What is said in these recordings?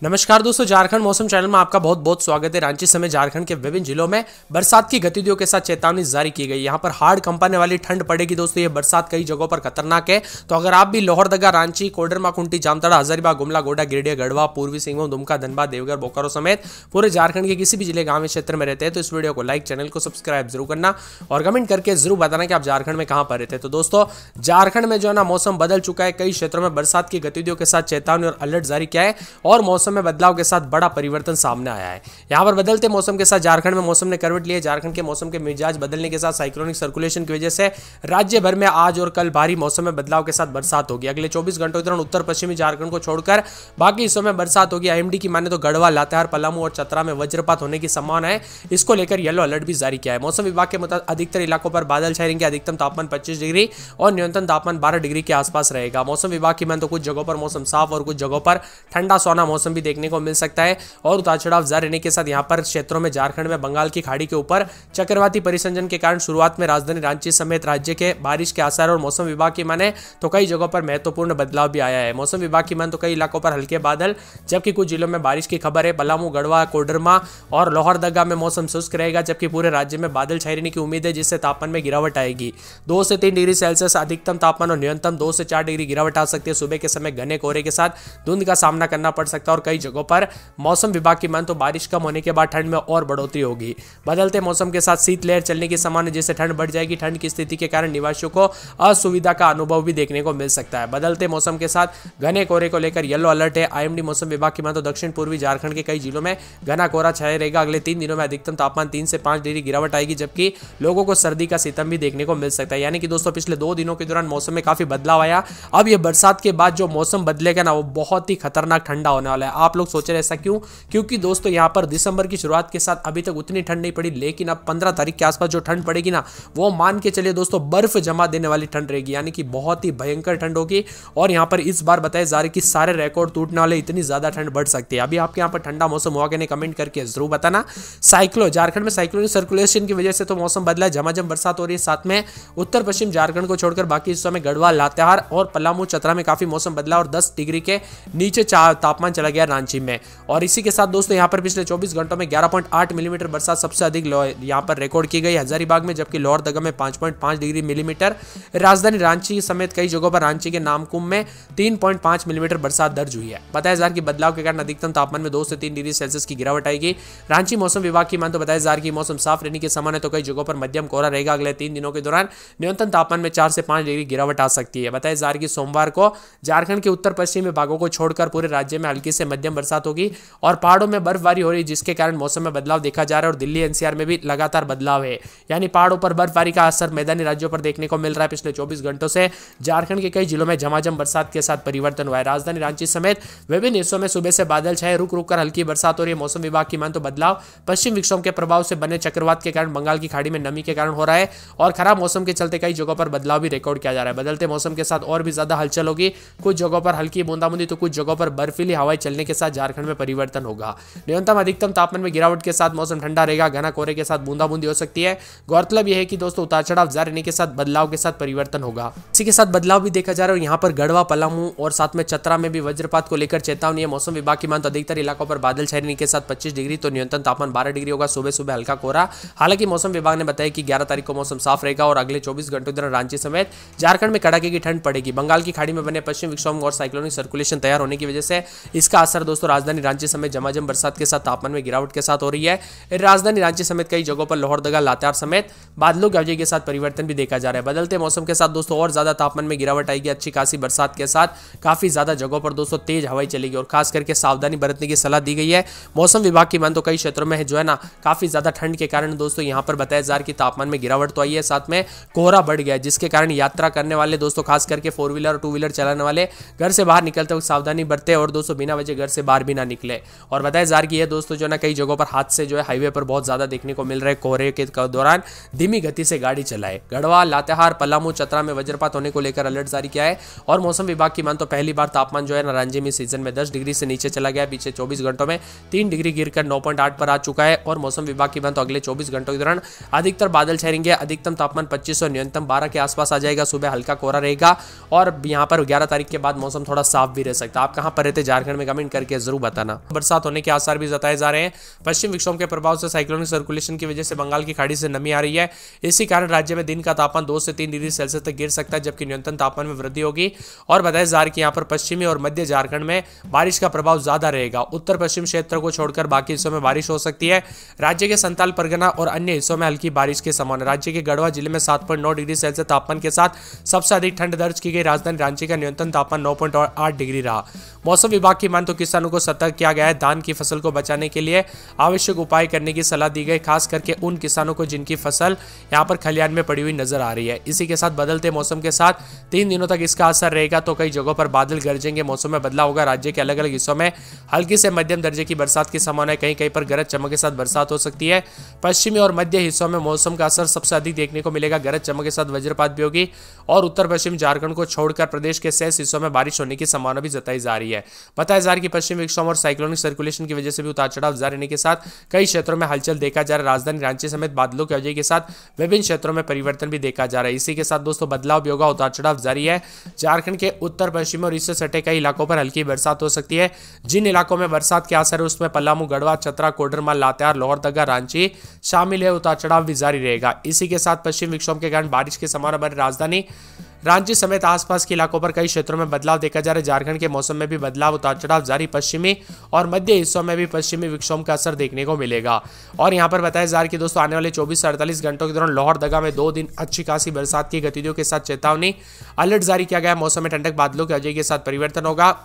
नमस्कार दोस्तों, झारखंड मौसम चैनल में आपका बहुत बहुत स्वागत है। रांची समेत झारखंड के विभिन्न जिलों में बरसात की गतिविधियों के साथ चेतावनी जारी की गई। यहाँ पर हाड़ कंपाने वाली ठंड पड़ेगी दोस्तों। ये बरसात कई जगहों पर खतरनाक है, तो अगर आप भी लोहरदगा, रांची, कोडरमा, कुंटी, जामताड़ा, हजारीबाग, गुमला, गोड्डा, गिरिडीह, गढ़वा, पूर्वी सिंहभूम, दुमका, धनबाद, देवघर, बोकारो समेत पूरे झारखंड के किसी भी जिले, गाँव क्षेत्र में रहते हैं तो इस वीडियो को लाइक, चैनल को सब्सक्राइब जरूर करना और कमेंट करके जरूर बताना कि आप झारखंड में कहाँ पर रहते हैं। तो दोस्तों, झारखंड में जो है ना मौसम बदल चुका है। कई क्षेत्रों में बरसात की गतिविधियों के साथ चेतावनी और अलर्ट जारी किया है और मौसम में बदलाव के साथ बड़ा परिवर्तन सामने आया है। यहां पर बदलते मौसम के साथ झारखंड में मौसम ने करवट ली है। झारखंड के मौसम के मिजाज बदलने के साथ साइक्लोनिक सर्कुलेशन की वजह से राज्य भर में आज और कल भारी मौसम में बदलाव के साथ बरसात होगी। अगले 24 घंटों के दौरान उत्तर पश्चिमी झारखंड को छोड़कर बाकी हिस्सों में बरसात होगी। आईएमडी की माने तो गढ़वा, लातेहार, पलामू और चतरा में वज्रपात होने की संभावना है। इसको लेकर येलो अलर्ट भी जारी किया है। मौसम विभाग के मुताबिक अधिकतर इलाकों पर बादल छाए रहेंगे। अधिकतम तापमान 25 डिग्री और न्यूनतम तापमान 12 डिग्री के आसपास रहेगा। मौसम विभाग की माने तो कुछ जगहों पर मौसम साफ और कुछ जगहों पर ठंडा सोना मौसम भी देखने को मिल सकता है और उतार चढ़ाव जारी रहने के साथ यहां पर क्षेत्रों में झारखंड में बंगाल की खाड़ी के ऊपर चक्रवाती परिसंचरण के कारण शुरुआत में राजधानी रांची समेत राज्य के बारिश के आसार और मौसम विभाग की माने तो कई जगहों पर महत्वपूर्ण बदलाव भी आया है। मौसम विभाग की माने तो कई इलाकों पर हल्के बादल जबकि कुछ जिलों में बारिश की खबर है। पलामू, गढ़वा, कोडरमा और लोहरदगा में मौसम शुष्क रहेगा जबकि पूरे राज्य में बादल छाए रहने की उम्मीद है, जिससे तापमान में गिरावट आएगी। 2 से 3 डिग्री सेल्सियस अधिकतम तापमान और न्यूनतम 2 से 4 डिग्री गिरावट आ सकती है। सुबह के समय घने कोहरे के साथ धुंध का सामना करना पड़ सकता है और कई जगहों पर मौसम विभाग की माने तो बारिश कम होने के बाद ठंड में और बढ़ोतरी होगी। बदलते मौसम के साथ शीतलहर चलने की संभावना, जिससे ठंड बढ़ जाएगी। ठंड की स्थिति के कारण निवासियों को असुविधा का अनुभव भी देखने को मिल सकता है। बदलते मौसम के साथ घने कोहरे को लेकर येलो अलर्ट है। आईएमडी मौसम विभाग की माने तो दक्षिण पूर्वी झारखंड के कई जिलों में घना कोहरा छाया रहेगा। अगले 3 दिनों में अधिकतम तापमान 3 से 5 डिग्री गिरावट आएगी जबकि लोगों को सर्दी का सितम भी देखने को मिल सकता है। यानी कि दोस्तों, पिछले 2 दिनों के दौरान मौसम में काफी बदलाव आया। अब ये बरसात के बाद जो मौसम बदलेगा ना, वो बहुत ही खतरनाक ठंडा होने वाला है। आप लोग सोच रहे ऐसा क्यों? क्योंकि दोस्तों, यहाँ पर दिसंबर की शुरुआत के साथ अभी तक उतनी ठंड नहीं पड़ी, लेकिन अब 15 तारीख के आसपास जो ठंड पड़ेगी ना, वो मान के चलिए दोस्तों बर्फ जमा देने वाली ठंड रहेगी। यानी कि बहुत ही भयंकर ठंड होगी और यहाँ पर इस बार बताया जा रहा है कि सारे रिकॉर्ड टूटने वाले, इतनी ज्यादा ठंड बढ़ सकती है। अभी आपके यहाँ पर ठंडा मौसम हुआ कि नहीं, कमेंट करके जरूर बताना। झारखंड में साइक्लोनिक सर्कुलेशन की वजह से तो मौसम बदला है, झमाझम बरसात हो रही है। साथ में उत्तर पश्चिम झारखंड को छोड़कर बाकी हिस्सों में गढ़वा, लातेहार और पलामू, चतरा में काफी मौसम बदला और 10 डिग्री के नीचे तापमान चला गया रांची में। और इसी के साथ दोस्तों, यहाँ पर पिछले 24 घंटों में 11.8 मिलीमीटर बरसात सबसे अधिक यहाँ पर रिकॉर्ड की गई हजारीबाग में, जबकि लोहरदगा में 5.5 डिग्री मिलीमीटर। राजधानी रांची समेत कई जगहों पर रांची के नामकुम में 3.5 मिलीमीटर बरसात दर्ज हुई है। बताया जा रहा है कि बदलाव के कारण अधिकतम तापमान में 2 से 3 डिग्री सेल्सियस की गिरावट आएगी। रांची मौसम विभाग की मान तो बताया जा रहा है कि मौसम साफ रहने की संभावना है, तो कई जगहों पर मध्यम कोहरा रहेगा। अगले 3 दिनों के दौरान न्यूनतम तापमान में 4 से 5 डिग्री गिरावट आ सकती है। बताया जा रहा है कि सोमवार को झारखंड के उत्तर पश्चिमी भागों को छोड़कर पूरे राज्य में हल्की से मध्यम बरसात होगी और पहाड़ों में बर्फबारी हो रही है, जिसके कारण मौसम में बदलाव देखा जा रहा है। और दिल्ली एनसीआर में भी लगातार बदलाव है, यानी पहाड़ों पर बर्फबारी का असर मैदानी राज्यों पर देखने को मिल रहा है। पिछले 24 घंटों से झारखंड के कई जिलों में झमाझम बरसात के साथ परिवर्तन हुआ है। राजधानी रांची समेत विभिन्न हिस्सों में सुबह से बादल छाए, रुक रुक कर हल्की बरसात हो रही है। मौसम विभाग की मान तो बदलाव पश्चिम विक्षोभ के प्रभाव से बने चक्रवात के कारण बंगाल की खाड़ी में नमी के कारण हो रहा है और खराब मौसम के चलते कई जगहों पर बदलाव भी रिकॉर्ड किया जा रहा है। बदलते मौसम के साथ और भी ज्यादा हलचल होगी। कुछ जगहों पर हल्की बूंदाबूंदी तो कुछ जगहों पर बर्फीली हवाएं चलने के साथ झारखंड में परिवर्तन होगा। न्यूनतम अधिकतम तापमान में गिरावट के साथ मौसम ठंडा रहेगा। घना कोहरे के साथ बूंदाबूंदी हो सकती है। गौरतलब यह है कि दोस्तों, उतार चढ़ाव जारी रहने के साथ बदलाव के साथ परिवर्तन होगा। इसी के साथ बदलाव भी देखा जा रहा है। यहाँ पर गढ़वा, पलामू और साथ में चतरा में भी वज्रपात को लेकर चेतावनी है। मौसम विभाग की मान तो अधिकतर इलाकों पर बादल छाए रहने के साथ 25 डिग्री तो न्यूनतम तापमान 12 डिग्री होगा। सुबह सुबह हल्का कोहरा। हालांकि मौसम विभाग ने बताया कि 11 तारीख को मौसम साफ रहेगा और अगले 24 घंटों के दौरान रांची समेत झारखंड में कड़ाके की ठंड पड़ेगी। बंगाल की खाड़ी में बने पश्चिम विक्षोभ और साइक्लोनिक सर्कुलेशन तैयार होने की वजह से इसका असर दोस्तों राजधानी रांची समेत झमाझम बरसात के साथ तापमान में गिरावट के साथ हो रही है। राजधानी रांची समेत कई जगहों पर लोहरदगा, लातेहार समेत बादलों की वजह के साथ परिवर्तन भी देखा जा रहा है। बदलते मौसम के साथ दोस्तों और ज्यादा तापमान में गिरावट आएगी। अच्छी खासी बरसात के साथ काफी ज्यादा जगहों पर दोस्तों तेज हवाएं चलेगी और खास करके सावधानी बरतने की सलाह दी गई है। मौसम विभाग की मान तो कई क्षेत्रों में जो है ना, काफी ज्यादा ठंड के कारण दोस्तों यहाँ पर बताया जा रहा है कि तापमान में गिरावट तो आई है, साथ में कोहरा बढ़ गया है, जिसके कारण यात्रा करने वाले दोस्तों खास करके 4 व्हीलर और 2 व्हीलर चलाने वाले घर से बाहर निकलते वक्त सावधानी बरते और दोस्तों बिना वजह घर से बाहर भी ना निकले। और बताया जा रहा है कि ये दोस्तों जो है ना, कई जगहों पर हादसे जो है हाईवे पर बहुत ज्यादा देखने को मिल रहे हैं। कोहरे के दौरान धीमी गति से गाड़ी चलाए। गढ़वा, लातेहार, पलामू, चतरा में वज्रपात होने को लेकर अलर्ट जारी किया है। और मौसम विभाग की मान तो पहली बार तापमान जो है ना, रांची में सीजन में 10 डिग्री से नीचे चला गया। पीछे 24 घंटों में 3 डिग्री गिरकर 9.8 पर आ चुका है। और मौसम विभाग की मान तो अगले 24 घंटों के दौरान अधिकतर बादल छाएंगे। अधिकतम तापमान 25 और न्यूनतम 12 के आसपास आ जाएगा। सुबह हल्का कोहरा रहेगा और यहाँ पर 11 तारीख के बाद मौसम थोड़ा साफ भी रह सकता है। आप कहाँ पर रहते झारखंड में कमेंट कमेंट करके जरूर बताना। बरसात होने के आसार भी जताए जा रहे हैं। पश्चिम विक्षोभ के प्रभाव से साइक्लोनिक सर्कुलेशन की वजह से बंगाल की खाड़ी से नमी आ रही है। इसी कारण राज्य में दिन का तापमान 2 से 3 डिग्री सेल्सियस तक गिर सकता है, जबकि न्यूनतम तापमान में वृद्धि होगी। और बताया जा रहा है कि यहाँ पर पश्चिमी और मध्य झारखंड में बारिश का प्रभाव ज्यादा रहेगा। उत्तर पश्चिम क्षेत्र को छोड़कर बाकी हिस्सों में बारिश हो सकती है। राज्य के संताल परगना और अन्य हिस्सों में हल्की बारिश के संभावना। राज्य के गढ़वा जिले में 7.9 डिग्री सेल्सियस तापमान के साथ सबसे अधिक ठंड दर्ज की गई। राजधानी रांची का न्यूनतम तापमान 9.8 डिग्री रहा। मौसम विभाग की मान तो किसानों को सतर्क किया गया है। धान की फसल को बचाने के लिए आवश्यक उपाय करने की सलाह दी गई, खास करके उन किसानों को जिनकी फसल यहां पर खलिहान में पड़ी हुई नजर आ रही है। इसी के साथ बदलते मौसम के साथ 3 दिनों तक इसका असर रहेगा, तो कई जगहों पर बादल गरजेंगे, मौसम में बदलाव होगा। राज्य के अलग अलग हिस्सों में हल्की से मध्यम दर्जे की बरसात की संभावना है। कहीं कहीं पर गरज चमक के साथ बरसात हो सकती है। पश्चिमी और मध्य हिस्सों में मौसम का असर सबसे अधिक देखने को मिलेगा। गरज चमक के साथ वज्रपात भी होगी और उत्तर पश्चिम झारखंड को छोड़कर प्रदेश के शेष हिस्सों में बारिश होने की संभावना भी जताई जा रही है। बताया जा रहा है कि पश्चिमी विक्षोभ और साइक्लोनिक सर्कुलेशन की वजह से भी उतार चढ़ाव जारी रहने के साथ कई क्षेत्रों में हलचल देखा जा रहा है। राजधानी रांची समेत बादलों की वजह के साथ विभिन्न क्षेत्रों में परिवर्तन भी देखा जा रहा है। इसी के साथ दोस्तों बदलाव भी होगा, उतार चढ़ाव जारी है। झारखंड के उत्तर पश्चिम और इससे सटे कई इलाकों पर हल्की बरसात हो सकती है। जिन इलाकों में बरसात के असर है उसमें पलामू, गढ़वा, चतरा, कोडरमा, लातेहार, लोहरदगा, रांची शामिल है। उतार चढ़ाव भी जारी रहेगा। इसी के साथ पश्चिम विक्षोभ के कारण बारिश की संभावना बनी। राजधानी रांची समेत आसपास के इलाकों पर कई क्षेत्रों में बदलाव देखा जा रहा है। झारखंड के मौसम में भी बदलाव, उतार चढ़ाव जारी। पश्चिमी और मध्य हिस्सों में भी पश्चिमी विक्षोभ का असर देखने को मिलेगा। और यहां पर बताया जा रहा है कि दोस्तों आने वाले 24 से 48 घंटों के दौरान लोहरदगा में 2 दिन अच्छी खासी बरसात की गतिविधियों के साथ चेतावनी अलर्ट जारी किया गया। मौसम में ठंडक, बादलों की वजह के साथ परिवर्तन होगा।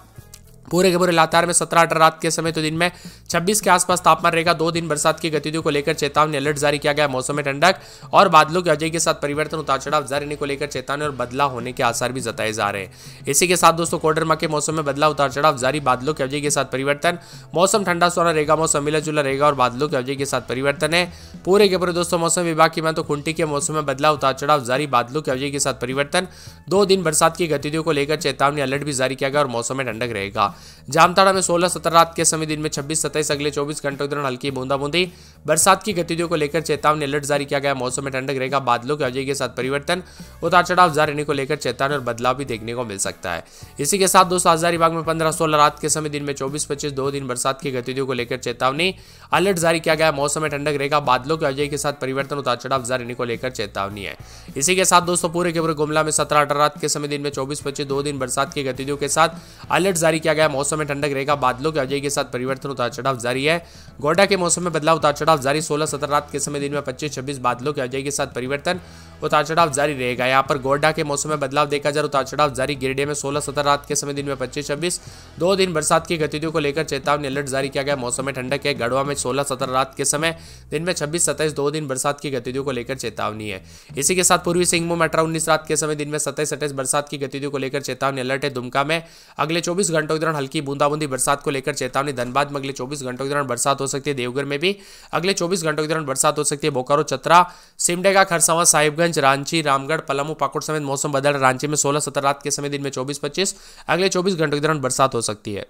पूरे के पूरे लातेहार में 17-18 रात के समय तो दिन में 26 के आसपास तापमान रहेगा। 2 दिन बरसात की गतिविधियों को लेकर चेतावनी अलर्ट जारी किया गया। मौसम में ठंडक और बादलों की वजह के साथ परिवर्तन, उतार चढ़ाव जारी रहने को लेकर चेतावनी और बदलाव होने के आसार भी जताए जा रहे हैं। इसी के साथ दोस्तों कोडरमा के मौसम में बदलाव, उतार चढ़ाव जारी, बादलों की वजह के साथ परिवर्तन। मौसम ठंडा सोना रहेगा, मौसम मिला जुला रहेगा और बादलों की वजह के साथ परिवर्तन है। पूरे के पूरे दोस्तों मौसम विभाग की मान तो खूंटी के मौसम में बदलाव, उतार चढ़ाव जारी, बादलों की वजह के साथ परिवर्तन। 2 दिन बरसात की गतिविधियों को लेकर चेतावनी अलर्ट भी जारी किया गया और मौसम में ठंडक रहेगा। जामताड़ा 16-17 रात के समय, दिन में 26-27 अगले 24 घंटों के दौरान हल्की बूंदाबूंदी बरसात की गतिविधियों को लेकर चेतावनी अलर्ट जारी किया गया। मौसम में ठंडक रहेगा, बादलों की वजह के साथ परिवर्तन, उतार चढ़ाव जारी रहने को लेकर चेतावनी और बदलाव भी देखने को मिल सकता है। इसी के साथ दोस्तों हजारीबाग में 15-16 रात के समय, दिन में 24-25 2 दिन बरसात की गतिविधियों को लेकर चेतावनी अलर्ट जारी किया गया। मौसम में ठंडक रहेगा, बादलों की वजह के साथ परिवर्तन, उतार चढ़ाव जारी रहने को लेकर चेतावनी है। इसी के साथ दोस्तों पूरे के पूरे गुमला में 17-18 रात के समय, दिन में 24-25 2 दिन बरसात की गतिविधियों के साथ अलर्ट जारी किया गया। मौसम में ठंडक रहेगा, बादलों की वजह के साथ परिवर्तन, उतार चढ़ाव जारी है। गोड्डा के मौसम में बदलाव, उतार चढ़ाव जारी। 16-17 रात के समय, दिन में 25-26 बादलों की वजह के साथ परिवर्तन, उतार चढ़ाव जारी रहेगा। यहाँ पर गोड्डा के मौसम में बदलाव देखा जा रहा, उतार चढ़ाव जारी। गिरिडीह में 16-17 रात के समय, दिन में 25-26 2 दिन बरसात की गतिविधियों को लेकर चेतावनी अलर्ट जारी किया गया। मौसम में ठंडक है। गढ़वा में 16-17 रात के समय, दिन में 26-27 2 दिन बरसात की गतिविधियों को लेकर चेतावनी है। इसी के साथ पूर्वी सिंहभूम 18-19 रात के समय, दिन में 27-28 बरसात की गतिविधियों को लेकर चेतावनी अलर्ट है। दुमका में अगले 24 घंटों के दौरान हल्की बूंदाबूंदी बरसात को लेकर चेतावनी। धनबाद में अगले 24 घंटों के दौरान बरसात हो सकती है। देवघर में भी अगले 24 घंटों के दौरान बरसात हो सकती है। बोकारो, चतरा, सिमडेगा, खरसावां, साहिबगंज, रांची, रामगढ़, पलामू, पाकुड़ समेत मौसम बदल। रांची में 16-17 रात के समय, दिन में 24-25 अगले 24 घंटों के दौरान बरसात हो सकती है।